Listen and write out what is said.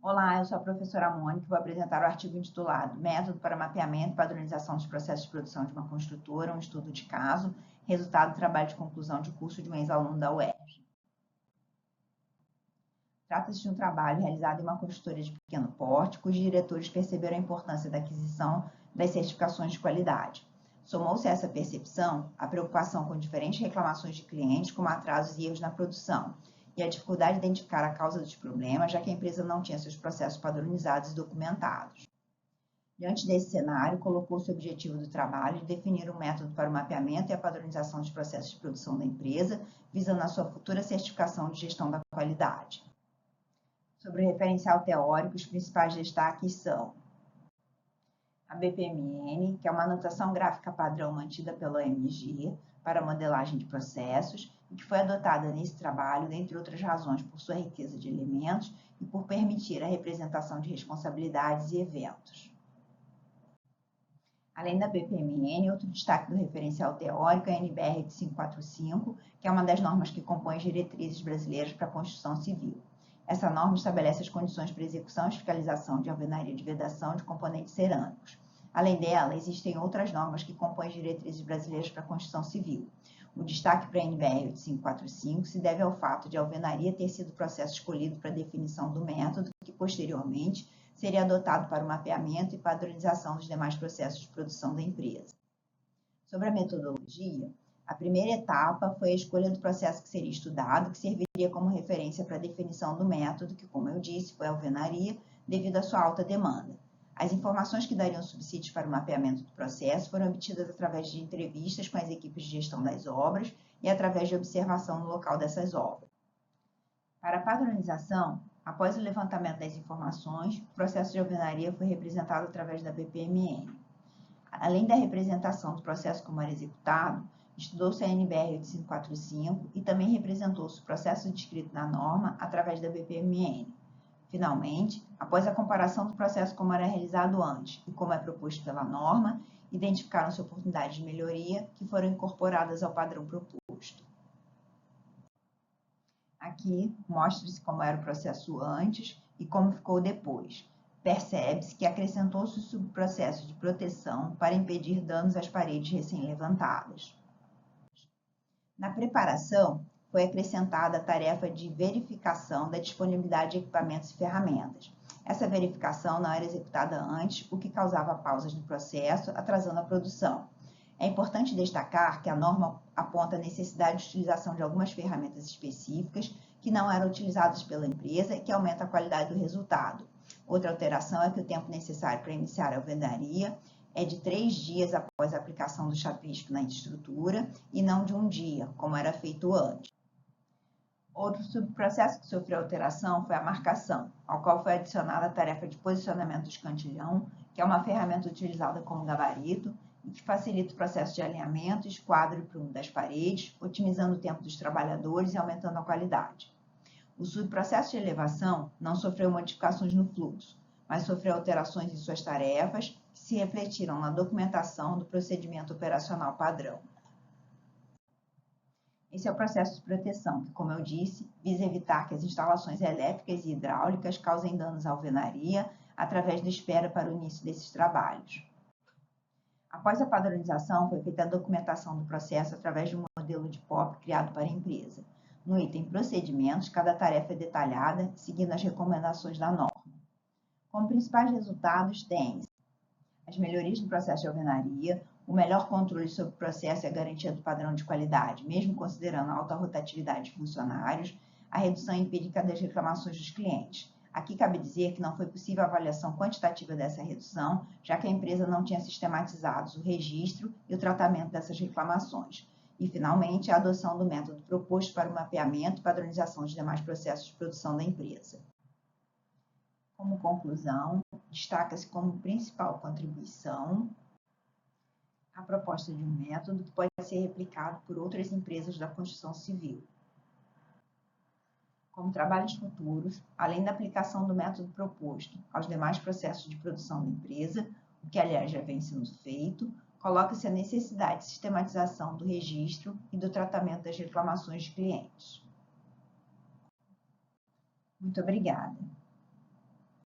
Olá, eu sou a professora Mônica e vou apresentar o artigo intitulado Método para mapeamento e padronização dos processos de produção de uma construtora, um estudo de caso, resultado do trabalho de conclusão de curso de um ex-aluno da UERJ. Trata-se de um trabalho realizado em uma construtora de pequeno porte, cujos diretores perceberam a importância da aquisição das certificações de qualidade. Somou-se a essa percepção a preocupação com diferentes reclamações de clientes, como atrasos e erros na produção, e a dificuldade de identificar a causa dos problemas, já que a empresa não tinha seus processos padronizados e documentados. Diante desse cenário, colocou-se o objetivo do trabalho de definir um método para o mapeamento e a padronização dos processos de produção da empresa, visando a sua futura certificação de gestão da qualidade. Sobre o referencial teórico, os principais destaques são a BPMN, que é uma anotação gráfica padrão mantida pela OMG para a modelagem de processos e que foi adotada nesse trabalho, dentre outras razões, por sua riqueza de elementos e por permitir a representação de responsabilidades e eventos. Além da BPMN, outro destaque do referencial teórico é a NBR de 545, que é uma das normas que compõem as diretrizes brasileiras para a construção civil. Essa norma estabelece as condições para execução e fiscalização de alvenaria de vedação de componentes cerâmicos. Além dela, existem outras normas que compõem as diretrizes brasileiras para a construção civil. O destaque para a NBR 8545 se deve ao fato de a alvenaria ter sido o processo escolhido para a definição do método que, posteriormente, seria adotado para o mapeamento e padronização dos demais processos de produção da empresa. Sobre a metodologia, a primeira etapa foi a escolha do processo que seria estudado, que serviria como referência para a definição do método, que, como eu disse, foi a alvenaria, devido à sua alta demanda. As informações que dariam subsídios para o mapeamento do processo foram obtidas através de entrevistas com as equipes de gestão das obras e através de observação no local dessas obras. Para a padronização, após o levantamento das informações, o processo de alvenaria foi representado através da BPMN. Além da representação do processo como era executado, estudou-se a NBR 8545 e também representou-se o processo descrito na norma através da BPMN. Finalmente, após a comparação do processo como era realizado antes e como é proposto pela norma, identificaram-se oportunidades de melhoria que foram incorporadas ao padrão proposto. Aqui mostra-se como era o processo antes e como ficou depois. Percebe-se que acrescentou-se o subprocesso de proteção para impedir danos às paredes recém-levantadas. Na preparação, foi acrescentada a tarefa de verificação da disponibilidade de equipamentos e ferramentas. Essa verificação não era executada antes, o que causava pausas no processo, atrasando a produção. É importante destacar que a norma aponta a necessidade de utilização de algumas ferramentas específicas que não eram utilizadas pela empresa e que aumenta a qualidade do resultado. Outra alteração é que o tempo necessário para iniciar a alvenaria é de 3 dias após a aplicação do chapisco na estrutura e não de 1 dia, como era feito antes. Outro subprocesso que sofreu alteração foi a marcação, ao qual foi adicionada a tarefa de posicionamento do escantilhão, que é uma ferramenta utilizada como gabarito e que facilita o processo de alinhamento e esquadro e prumo das paredes, otimizando o tempo dos trabalhadores e aumentando a qualidade. O subprocesso de elevação não sofreu modificações no fluxo, mas sofreu alterações em suas tarefas, que se refletiram na documentação do procedimento operacional padrão. Esse é o processo de proteção, que, como eu disse, visa evitar que as instalações elétricas e hidráulicas causem danos à alvenaria através da espera para o início desses trabalhos. Após a padronização, foi feita a documentação do processo através de um modelo de POP criado para a empresa. No item Procedimentos, cada tarefa é detalhada, seguindo as recomendações da norma. Como principais resultados, tem-se as melhorias no processo de alvenaria, o melhor controle sobre o processo e a garantia do padrão de qualidade, mesmo considerando a alta rotatividade de funcionários, a redução empírica das reclamações dos clientes. Aqui cabe dizer que não foi possível a avaliação quantitativa dessa redução, já que a empresa não tinha sistematizado o registro e o tratamento dessas reclamações. E, finalmente, a adoção do método proposto para o mapeamento e padronização dos demais processos de produção da empresa. Como conclusão, destaca-se como principal contribuição a proposta de um método que pode ser replicado por outras empresas da construção civil. Como trabalhos futuros, além da aplicação do método proposto aos demais processos de produção da empresa, o que, aliás, já vem sendo feito, coloca-se a necessidade de sistematização do registro e do tratamento das reclamações de clientes. Muito obrigada.